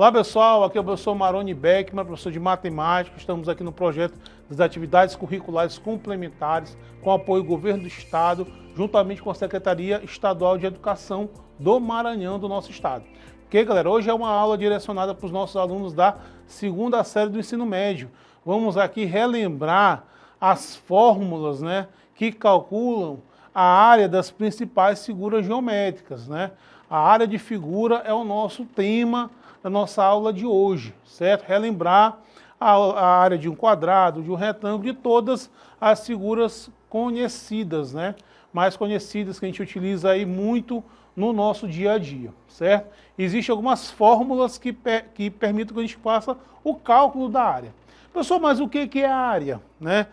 Olá pessoal, aqui é o professor Maroni Beckmann, professor de matemática. Estamos aqui no projeto das atividades curriculares complementares com apoio do Governo do Estado, juntamente com a Secretaria Estadual de Educação do Maranhão, do nosso estado. Ok, galera? Hoje é uma aula direcionada para os nossos alunos da segunda série do ensino médio. Vamos aqui relembrar as fórmulas, né, que calculam a área das principais figuras geométricas, né? A área de figura é o nosso tema da nossa aula de hoje, certo? Relembrar a área de um quadrado, de um retângulo, de todas as figuras conhecidas, né? Mais conhecidas que a gente utiliza aí muito no nosso dia a dia, certo? Existem algumas fórmulas que permitem que a gente faça o cálculo da área. Pessoal, mas o que é a área, né?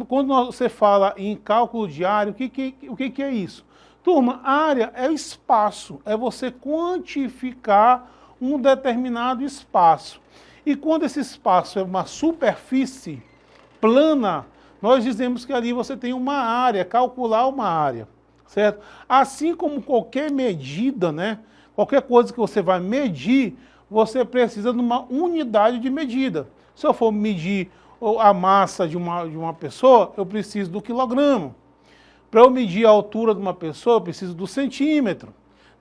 Quando você fala em cálculo de área, o que é isso? Turma, área é o espaço, é você quantificar um determinado espaço. E quando esse espaço é uma superfície plana, nós dizemos que ali você tem uma área, calcular uma área, certo? Assim como qualquer medida, né? Qualquer coisa que você vai medir, você precisa de uma unidade de medida. Se eu for medir a massa de uma pessoa, eu preciso do quilograma. Para eu medir a altura de uma pessoa, eu preciso do centímetro.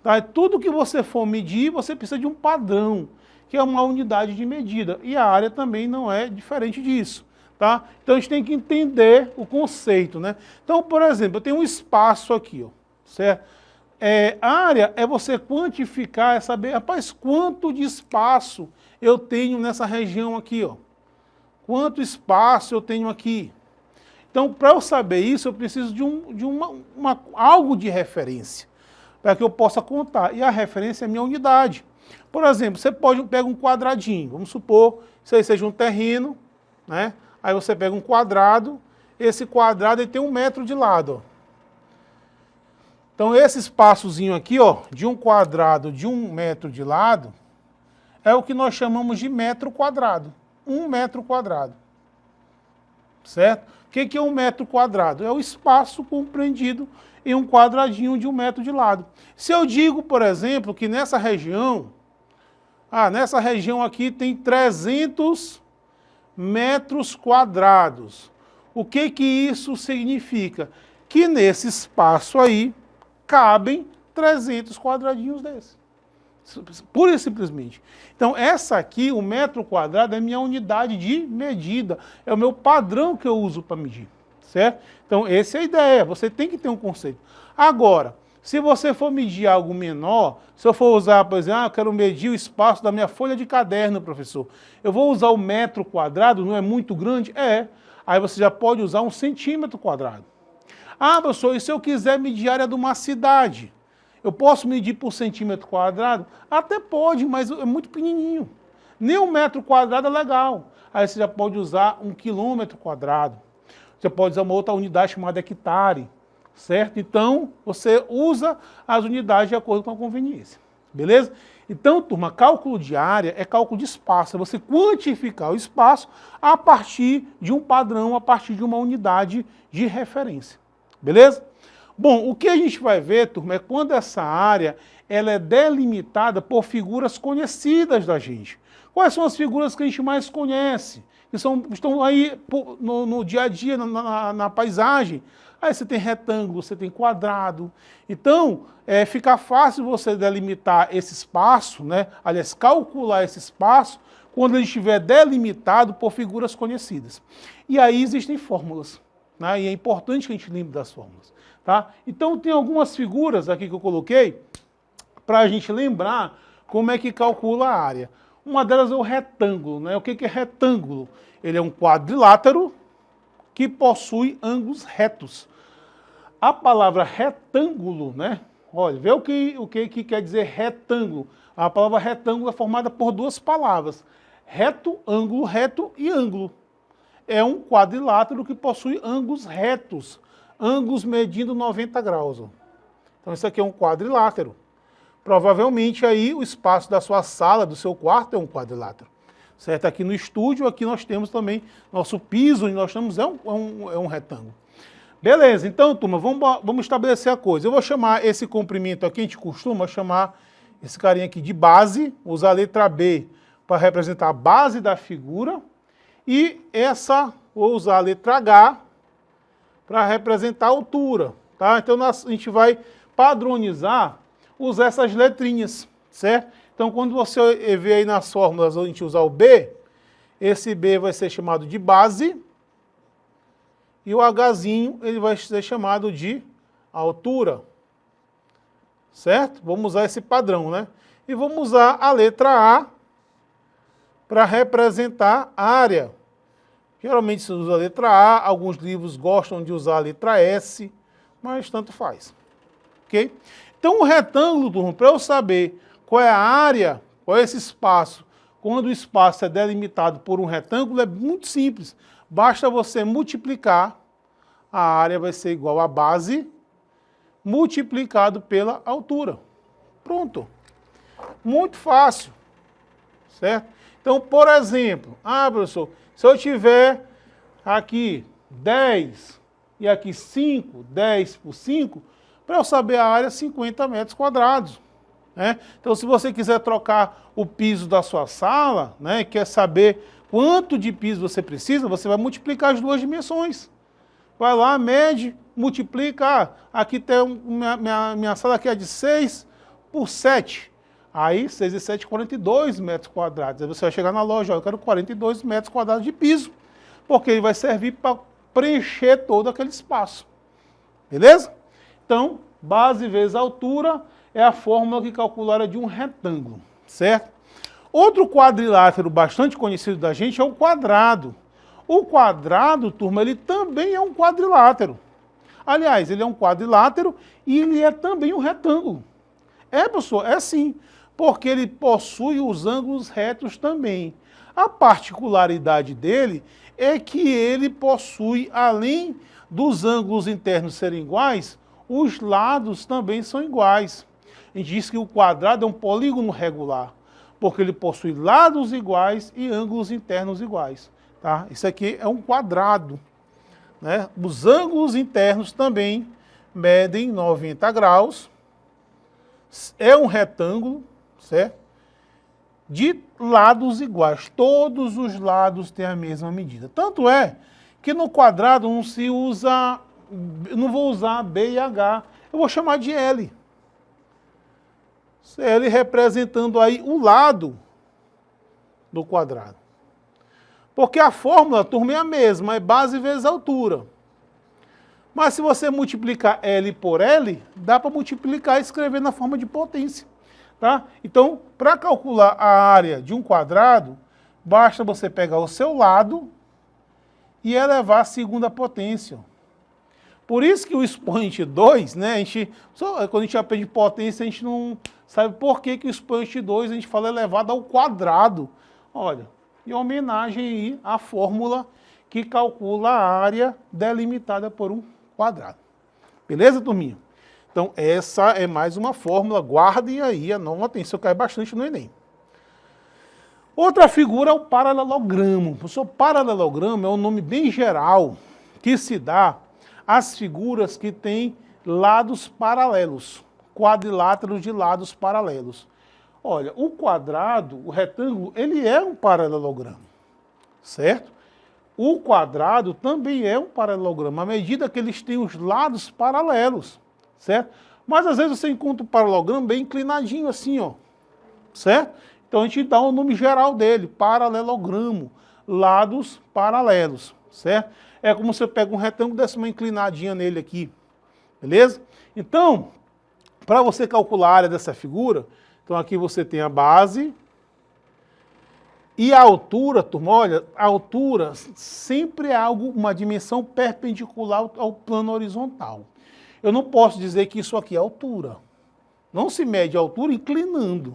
Tá? Tudo que você for medir, você precisa de um padrão, que é uma unidade de medida. E a área também não é diferente disso. Tá? Então a gente tem que entender o conceito, né? Então, por exemplo, eu tenho um espaço aqui, ó, certo? Área é você quantificar, é saber, rapaz, quanto de espaço eu tenho nessa região aqui, ó. Quanto espaço eu tenho aqui. Então, para eu saber isso, eu preciso de algo de referência, para que eu possa contar. E a referência é a minha unidade. Por exemplo, você pega um quadradinho, vamos supor, isso aí seja um terreno, né? Aí você pega um quadrado, esse quadrado ele tem 1 metro de lado. Ó. Então, esse espaçozinho aqui, ó, de um quadrado de 1 metro de lado, é o que nós chamamos de metro quadrado. 1 metro quadrado. Certo? O que é 1 metro quadrado? É o espaço compreendido em um quadradinho de 1 metro de lado. Se eu digo, por exemplo, que nessa região aqui tem 300 metros quadrados. O que isso significa? Que nesse espaço aí cabem 300 quadradinhos desses. Pura e simplesmente. Então, essa aqui, o metro quadrado, é minha unidade de medida. É o meu padrão que eu uso para medir. Certo? Então, essa é a ideia. Você tem que ter um conceito. Agora, se você for medir algo menor, se eu for usar, por exemplo, eu quero medir o espaço da minha folha de caderno, professor. Eu vou usar o metro quadrado, não é muito grande? É. Aí você já pode usar 1 centímetro quadrado. Ah, professor, e se eu quiser medir a área de uma cidade? Eu posso medir por centímetro quadrado? Até pode, mas é muito pequenininho. Nem 1 metro quadrado é legal. Aí você já pode usar 1 quilômetro quadrado. Você pode usar uma outra unidade chamada hectare, certo? Então, você usa as unidades de acordo com a conveniência. Beleza? Então, turma, cálculo de área é cálculo de espaço. É você quantificar o espaço a partir de um padrão, a partir de uma unidade de referência. Beleza? Bom, o que a gente vai ver, turma, é quando essa área ela é delimitada por figuras conhecidas da gente. Quais são as figuras que a gente mais conhece? Que estão aí no dia a dia, na paisagem. Aí você tem retângulo, você tem quadrado. Então, fica fácil você delimitar esse espaço, né? Aliás, calcular esse espaço quando ele estiver delimitado por figuras conhecidas. E aí existem fórmulas, né? E é importante que a gente lembre das fórmulas. Tá? Então tem algumas figuras aqui que eu coloquei para a gente lembrar como é que calcula a área. Uma delas é o retângulo. Né? O que é retângulo? Ele é um quadrilátero que possui ângulos retos. A palavra retângulo, né? Olha, vê o que quer dizer retângulo. A palavra retângulo é formada por 2 palavras. Reto, ângulo e ângulo. É um quadrilátero que possui ângulos retos. Ângulos medindo 90 graus. Ó. Então, isso aqui é um quadrilátero. Provavelmente, aí, o espaço da sua sala, do seu quarto, é um quadrilátero. Certo? Aqui no estúdio, aqui nós temos também nosso piso, onde nós estamos, é um retângulo. Beleza, então, turma, vamos estabelecer a coisa. Eu vou chamar esse comprimento aqui, a gente costuma chamar esse carinha aqui de base, usar a letra B para representar a base da figura, e essa, vou usar a letra H, para representar a altura. Tá? Então a gente vai padronizar, usar essas letrinhas, certo? Então quando você vê aí nas fórmulas a gente usar o B, esse B vai ser chamado de base, e o Hzinho ele vai ser chamado de altura. Certo? Vamos usar esse padrão, né? E vamos usar a letra A para representar a área. Geralmente se usa a letra A, alguns livros gostam de usar a letra S, mas tanto faz. Ok? Então o retângulo, turma, para eu saber qual é a área, qual é esse espaço, quando o espaço é delimitado por um retângulo, é muito simples. Basta você multiplicar, a área vai ser igual a base, multiplicado pela altura. Pronto. Muito fácil. Certo? Então, por exemplo, professor, se eu tiver aqui 10 e aqui 5, 10 por 5, para eu saber a área, 50 metros quadrados. Né? Então, se você quiser trocar o piso da sua sala, né, quer saber quanto de piso você precisa, você vai multiplicar as duas dimensões. Vai lá, mede, multiplica. Aqui tem minha sala aqui é de 6 por 7. Aí 6 e 7, 42 metros quadrados. Aí você vai chegar na loja, eu quero 42 metros quadrados de piso. Porque ele vai servir para preencher todo aquele espaço. Beleza? Então, base vezes altura é a fórmula que calcula a área de um retângulo. Certo? Outro quadrilátero bastante conhecido da gente é o quadrado. O quadrado, turma, ele também é um quadrilátero. Aliás, ele é um quadrilátero e ele é também um retângulo. Professor, é sim, porque ele possui os ângulos retos também. A particularidade dele é que ele possui, além dos ângulos internos serem iguais, os lados também são iguais. A gente diz que o quadrado é um polígono regular, porque ele possui lados iguais e ângulos internos iguais. Tá? Isso aqui é um quadrado. Né? Os ângulos internos também medem 90 graus. É um retângulo, certo? De lados iguais. Todos os lados têm a mesma medida. Tanto é que no quadrado não se usa, não vou usar B e H, eu vou chamar de L. L representando aí o lado do quadrado. Porque a fórmula, turma, é a mesma, é base vezes altura. Mas se você multiplicar L por L, dá para multiplicar e escrever na forma de potência. Tá? Então, para calcular a área de um quadrado, basta você pegar o seu lado e elevar a segunda potência. Por isso que o expoente 2, né, quando a gente aprende potência, a gente não sabe por que o expoente 2 a gente fala elevado ao quadrado. Olha, em homenagem aí à fórmula que calcula a área delimitada por um quadrado. Beleza, turminha? Então, essa é mais uma fórmula, guardem aí, anotem, isso cai bastante no Enem. Outra figura é o paralelogramo. O paralelogramo é um nome bem geral que se dá às figuras que têm lados paralelos, quadriláteros de lados paralelos. Olha, o quadrado, o retângulo, ele é um paralelogramo, certo? O quadrado também é um paralelogramo, à medida que eles têm os lados paralelos, certo? Mas às vezes você encontra o paralelogramo bem inclinadinho assim, ó, certo? Então a gente dá o nome geral dele, paralelogramo, lados paralelos, certo? É como você pega um retângulo e desce uma inclinadinha nele aqui, beleza? Então, para você calcular a área dessa figura, então aqui você tem a base e a altura, turma, olha, a altura sempre é uma dimensão perpendicular ao plano horizontal. Eu não posso dizer que isso aqui é altura. Não se mede a altura inclinando,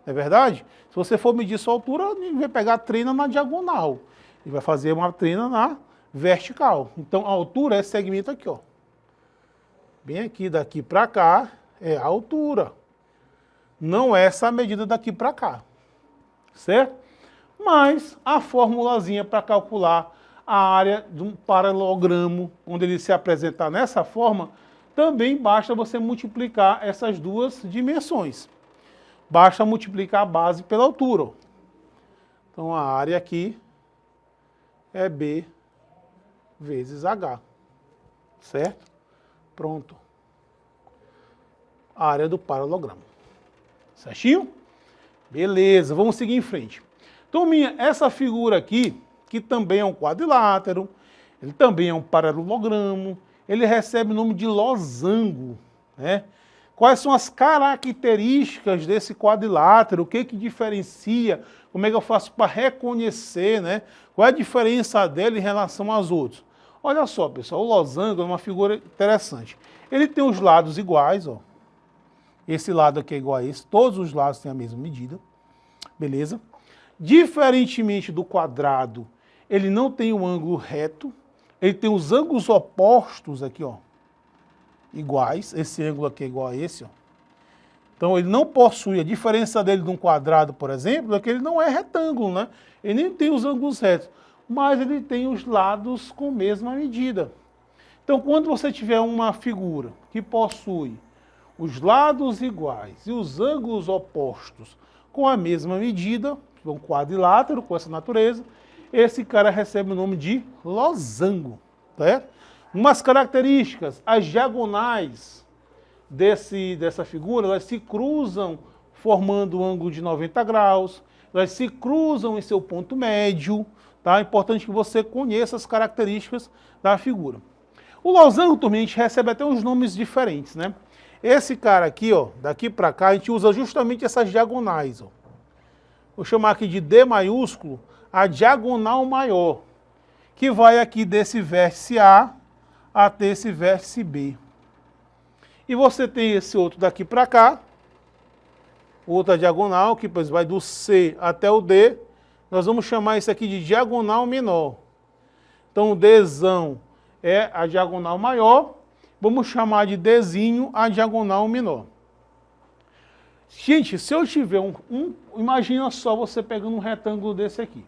não é verdade? Se você for medir sua altura, ele vai pegar a trena na diagonal. Ele vai fazer uma trena na vertical. Então a altura é esse segmento aqui, ó. Bem aqui, daqui para cá, é a altura. Não é essa a medida daqui para cá, certo? Mas a formulazinha para calcular a área de um paralelogramo, onde ele se apresentar nessa forma, também basta você multiplicar essas duas dimensões. Basta multiplicar a base pela altura. Ó. Então, a área aqui é B vezes H, certo? Pronto. A área do paralelogramo. Certinho? Beleza, vamos seguir em frente. Turminha, essa figura aqui, que também é um quadrilátero, ele também é um paralelogramo, ele recebe o nome de losango, né? Quais são as características desse quadrilátero? O que diferencia? Como é que eu faço para reconhecer, né? Qual é a diferença dele em relação aos outros? Olha só, pessoal, o losango é uma figura interessante. Ele tem os lados iguais, ó. Esse lado aqui é igual a esse, todos os lados têm a mesma medida, beleza? Diferentemente do quadrado, ele não tem um ângulo reto, ele tem os ângulos opostos aqui, ó, iguais. Esse ângulo aqui é igual a esse, ó. Então ele não possui, a diferença dele de um quadrado, por exemplo, é que ele não é retângulo, né? Ele nem tem os ângulos retos, mas ele tem os lados com a mesma medida. Então quando você tiver uma figura que possui os lados iguais e os ângulos opostos com a mesma medida, um quadrilátero com essa natureza, esse cara recebe o nome de losango, certo? Umas características, as diagonais dessa figura, elas se cruzam formando um ângulo de 90 graus, elas se cruzam em seu ponto médio, tá? É importante que você conheça as características da figura. O losango, turma, a gente recebe até uns nomes diferentes, né? Esse cara aqui, ó, daqui para cá, a gente usa justamente essas diagonais, ó. Vou chamar aqui de D maiúsculo, a diagonal maior, que vai aqui desse vértice A até esse vértice B. E você tem esse outro daqui para cá, outra diagonal, que depois vai do C até o D. Nós vamos chamar isso aqui de diagonal menor. Então o Dzão é a diagonal maior, vamos chamar de Dzinho a diagonal menor. Gente, se eu tiver imagina só você pegando um retângulo desse aqui.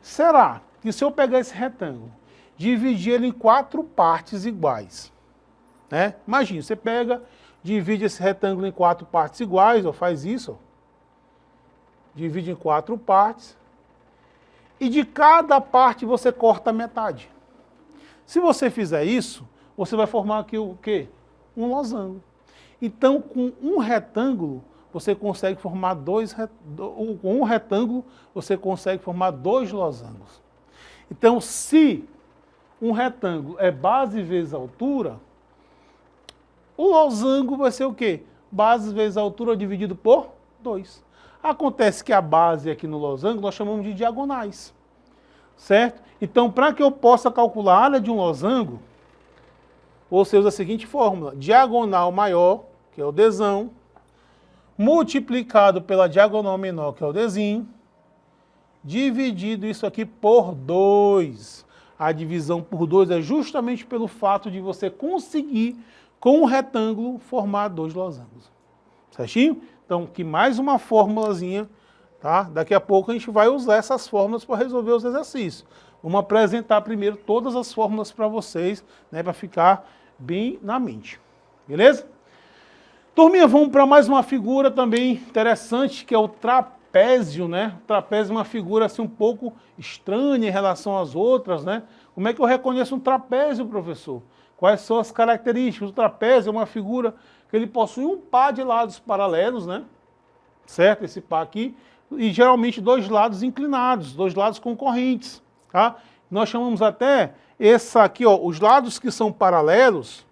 Será que se eu pegar esse retângulo, dividir ele em 4 partes iguais, né? Imagina, você pega, divide esse retângulo em 4 partes iguais, ó, faz isso, ó. Divide em 4 partes, e de cada parte você corta a metade. Se você fizer isso, você vai formar aqui o quê? Um losango. Então, com um retângulo, você consegue formar com um retângulo, você consegue formar 2 losangos. Então, se um retângulo é base vezes altura, o losango vai ser o quê? Base vezes altura dividido por 2. Acontece que a base aqui no losango nós chamamos de diagonais, certo? Então, para que eu possa calcular a área de um losango, você usa a seguinte fórmula: diagonal maior, que é o Dzão, multiplicado pela diagonal menor, que é o Dzinho, dividido isso aqui por 2. A divisão por 2 é justamente pelo fato de você conseguir, com um retângulo, formar 2 losangos. Certinho? Então, aqui mais uma formulazinha, tá? Daqui a pouco a gente vai usar essas fórmulas para resolver os exercícios. Vamos apresentar primeiro todas as fórmulas para vocês, né, para ficar bem na mente. Beleza? Turminha, vamos para mais uma figura também interessante, que é o trapézio, né? O trapézio é uma figura assim um pouco estranha em relação às outras, né? Como é que eu reconheço um trapézio, professor? Quais são as características? O trapézio é uma figura que ele possui um par de lados paralelos, né? Certo? Esse par aqui. E geralmente 2 lados inclinados, 2 lados concorrentes, tá? Nós chamamos até essa aqui, ó, os lados que são paralelos,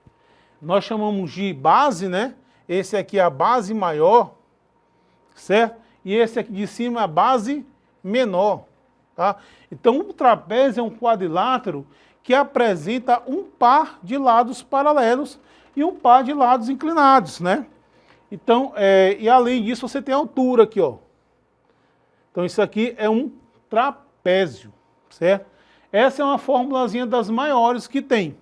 nós chamamos de base, né? Esse aqui é a base maior, certo? E esse aqui de cima é a base menor, tá? Então, o trapézio é um quadrilátero que apresenta um par de lados paralelos e um par de lados inclinados, né? Então, e além disso, você tem a altura aqui, ó. Então, isso aqui é um trapézio, certo? Essa é uma formulazinha das maiores que tem,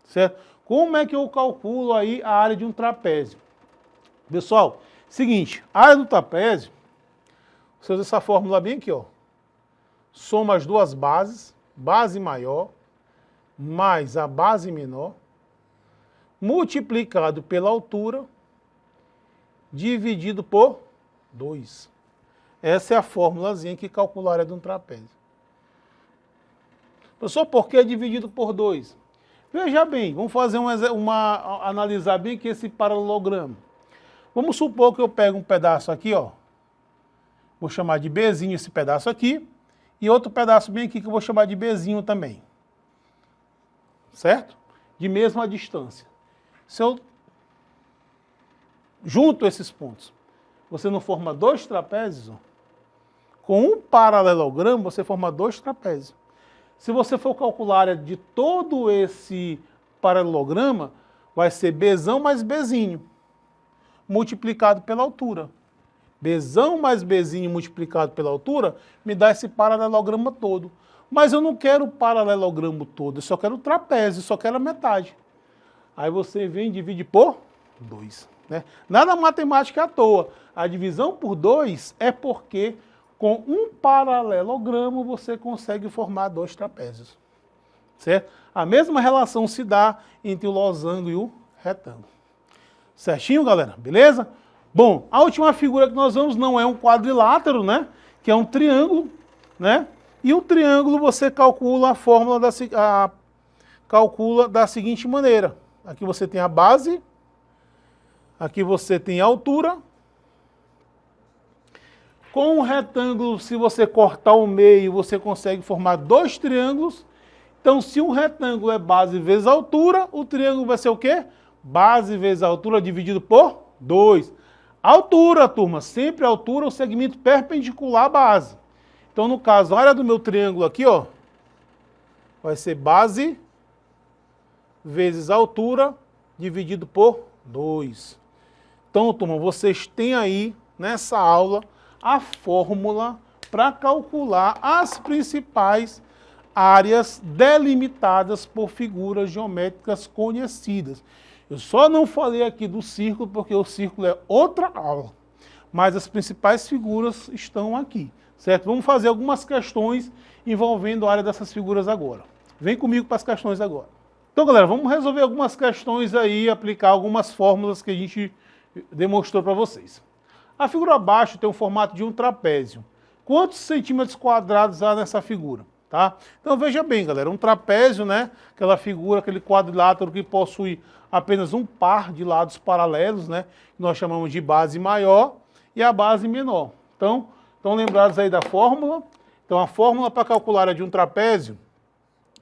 certo? Como é que eu calculo aí a área de um trapézio? Pessoal, seguinte, a área do trapézio, você usa essa fórmula bem aqui, ó. Soma as 2 bases, base maior mais a base menor, multiplicado pela altura, dividido por 2. Essa é a formulazinha que calcula a área de um trapézio. Professor, por que é dividido por 2? Veja bem, vamos fazer analisar bem aqui esse paralelogramo. Vamos supor que eu pego um pedaço aqui, ó. Vou chamar de Bzinho esse pedaço aqui. E outro pedaço bem aqui que eu vou chamar de Bzinho também. Certo? De mesma distância. Se eu junto esses pontos, você não forma 2 trapézios? Ó. Com um paralelogramo, você forma 2 trapézios. Se você for calcular a área de todo esse paralelograma, vai ser Bzão mais Bzinho, multiplicado pela altura. Bzão mais Bzinho multiplicado pela altura me dá esse paralelograma todo. Mas eu não quero o paralelogramo todo, eu só quero o trapézio, só quero a metade. Aí você vem e divide por 2. Né? Nada matemática é à toa. A divisão por 2 é porque com um paralelogramo você consegue formar 2 trapézios. Certo? A mesma relação se dá entre o losango e o retângulo. Certinho, galera? Beleza? Bom, a última figura que nós vamos não é um quadrilátero, né? Que é um triângulo, né? E o triângulo você calcula a fórmula calcula da seguinte maneira. Aqui você tem a base, aqui você tem a altura. Com um retângulo, se você cortar o meio, você consegue formar 2 triângulos. Então, se um retângulo é base vezes altura, o triângulo vai ser o quê? Base vezes altura dividido por 2. Altura, turma, sempre altura, o segmento perpendicular à base. Então, no caso, a área do meu triângulo aqui, ó, vai ser base vezes altura dividido por 2. Então, turma, vocês têm aí, nessa aula, a fórmula para calcular as principais áreas delimitadas por figuras geométricas conhecidas. Eu só não falei aqui do círculo, porque o círculo é outra aula. Mas as principais figuras estão aqui, certo? Vamos fazer algumas questões envolvendo a área dessas figuras agora. Vem comigo para as questões agora. Então, galera, vamos resolver algumas questões aí, aplicar algumas fórmulas que a gente demonstrou para vocês. A figura abaixo tem o formato de um trapézio. Quantos centímetros quadrados há nessa figura? Tá? Então veja bem, galera, um trapézio, né? Aquela figura, aquele quadrilátero que possui apenas um par de lados paralelos, né? Que nós chamamos de base maior e a base menor. Então, estão lembrados aí da fórmula? Então a fórmula para calcular a de um trapézio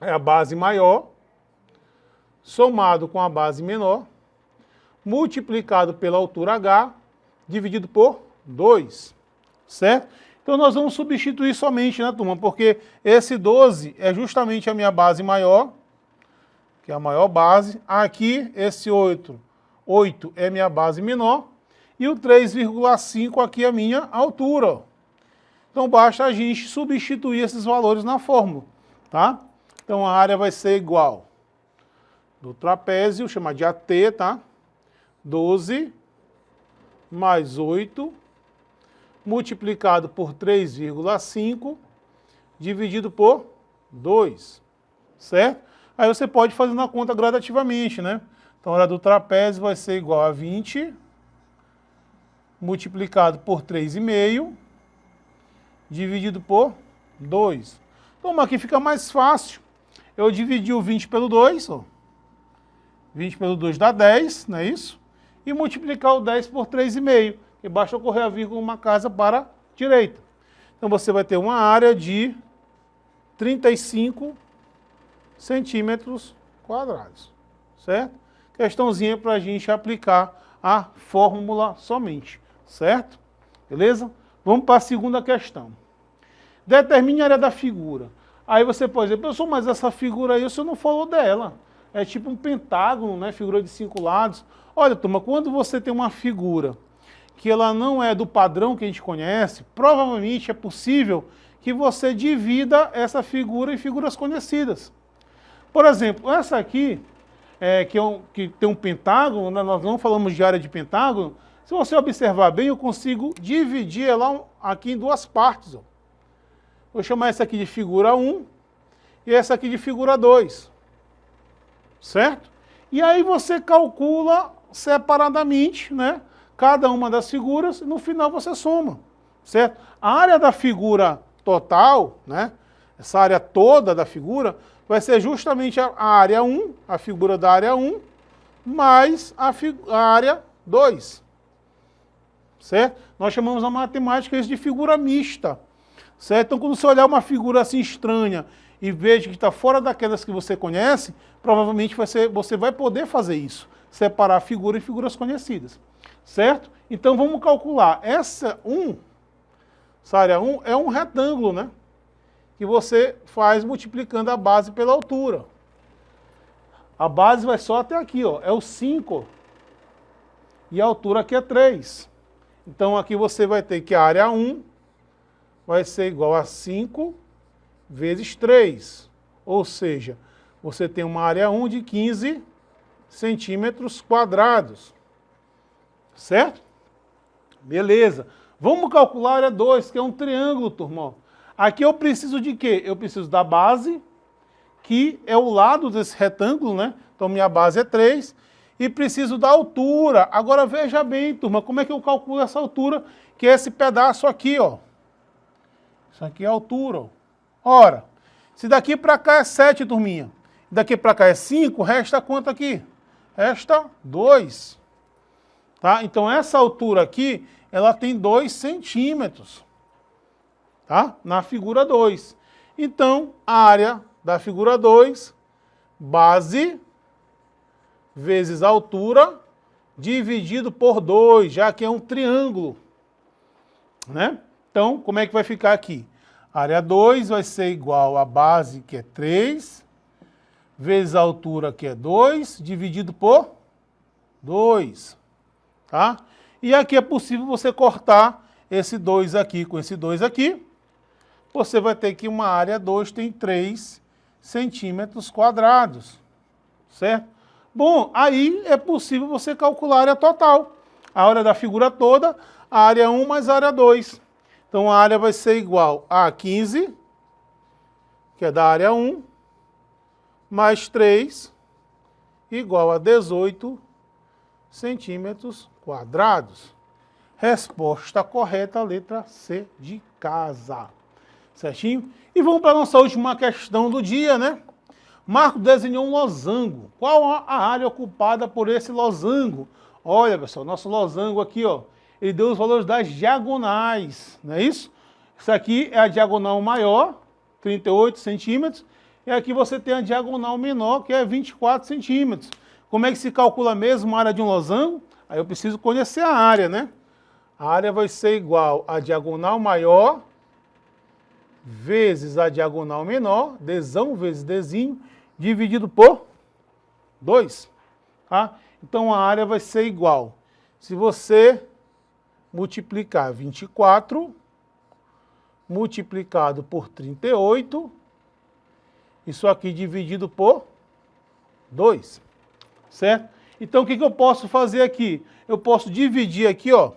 é a base maior somado com a base menor multiplicado pela altura h dividido por 2, certo? Então nós vamos substituir somente, né, turma? Porque esse 12 é justamente a minha base maior, que é a maior base. Aqui, esse 8 é minha base menor. E o 3,5 aqui é a minha altura. Então basta a gente substituir esses valores na fórmula, tá? Então a área vai ser igual do trapézio, chamar de AT, tá? 12 mais 8, multiplicado por 3,5, dividido por 2, certo? Aí você pode fazer na conta gradativamente, né? Então a área do trapézio vai ser igual a 20, multiplicado por 3,5, dividido por 2. Então aqui fica mais fácil. Eu dividi o 20 pelo 2, ó. 20 pelo 2 dá 10, não é isso? E multiplicar o 10 por 3,5, que basta correr a vírgula uma casa para a direita. Então você vai ter uma área de 35 centímetros quadrados, certo? Questãozinha para a gente aplicar a fórmula somente, certo? Beleza? Vamos para a segunda questão. Determine a área da figura. Aí você pode dizer, professor, mas essa figura aí o senhor não falou dela. É tipo um pentágono, né? Figura de 5 lados. Olha, turma, quando você tem uma figura que ela não é do padrão que a gente conhece, provavelmente é possível que você divida essa figura em figuras conhecidas. Por exemplo, essa aqui, que tem um pentágono, né? Nós não falamos de área de pentágono. Se você observar bem, eu consigo dividir ela aqui em 2 partes. Ó. Vou chamar essa aqui de figura 1 e essa aqui de figura 2. Certo? E aí você calcula separadamente, né, cada uma das figuras e no final você soma. certo? A área da figura total, né? Essa área toda da figura vai ser justamente a área 1, a figura da área 1, mais a área 2, certo? Nós chamamos a matemática isso de figura mista, certo? Então, quando você olhar uma figura assim estranha e veja que está fora daquelas que você conhece, provavelmente você vai poder fazer isso, separar figura e figuras conhecidas, certo? Então, vamos calcular. Essa área 1 é um retângulo, né? Que você faz multiplicando a base pela altura. A base vai só até aqui, ó, é o 5. E a altura aqui é 3. Então aqui você vai ter que a área 1 vai ser igual a 5 vezes 3. Ou seja, você tem uma área 1 de 15 centímetros quadrados. Certo? Beleza. Vamos calcular a área 2, que é um triângulo, turma. Aqui eu preciso de quê? Eu preciso da base, que é o lado desse retângulo, né? Então minha base é 3. E preciso da altura. Agora veja bem, turma, como é que eu calculo essa altura, que é esse pedaço aqui, ó. Isso aqui é a altura, ó. Ora, se daqui para cá é 7, turminha, daqui para cá é 5, resta quanto aqui? Resta 2. Tá? Então essa altura aqui, ela tem 2 centímetros. Tá? Na figura 2. Então, a área da figura 2, base vezes altura, dividido por 2, já que é um triângulo. Né? Então, como é que vai ficar aqui? A área 2 vai ser igual à base, que é 3, vezes a altura, que é 2, dividido por 2. Tá? E aqui é possível você cortar esse 2 aqui com esse 2 aqui. Você vai ter que uma área 2 tem 3 centímetros quadrados, certo? Bom, aí é possível você calcular a área total. A área da figura toda, a área 1 mais a área 2. Então a área vai ser igual a 15, que é da área 1, mais 3, igual a 18 centímetros quadrados. Resposta correta, letra C de casa. Certinho? E vamos para a nossa última questão do dia, né? Marco desenhou um losango. Qual a área ocupada por esse losango? Olha, pessoal, nosso losango aqui, ó, ele deu os valores das diagonais, não é isso? Isso aqui é a diagonal maior, 38 centímetros, e aqui você tem a diagonal menor, que é 24 centímetros. Como é que se calcula mesmo a área de um losango? Aí eu preciso conhecer a área, né? A área vai ser igual a diagonal maior vezes a diagonal menor, Dzão vezes Dzinho, dividido por 2. Tá? Então a área vai ser igual. Se você multiplicar 24 multiplicado por 38, isso aqui dividido por 2. Certo? Então o que eu posso fazer aqui? Eu posso dividir aqui, ó,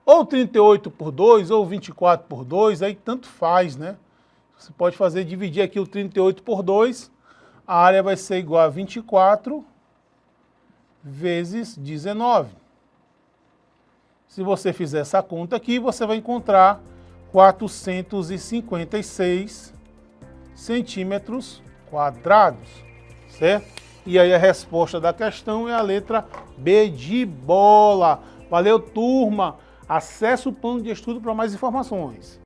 ou 38 por 2, ou 24 por 2, aí tanto faz, né? Você pode fazer, dividir aqui o 38 por 2, a área vai ser igual a 24 vezes 19. Se você fizer essa conta aqui, você vai encontrar 456 centímetros quadrados, certo? E aí a resposta da questão é a letra B de bola. Valeu, turma! Acesse o plano de estudo para mais informações.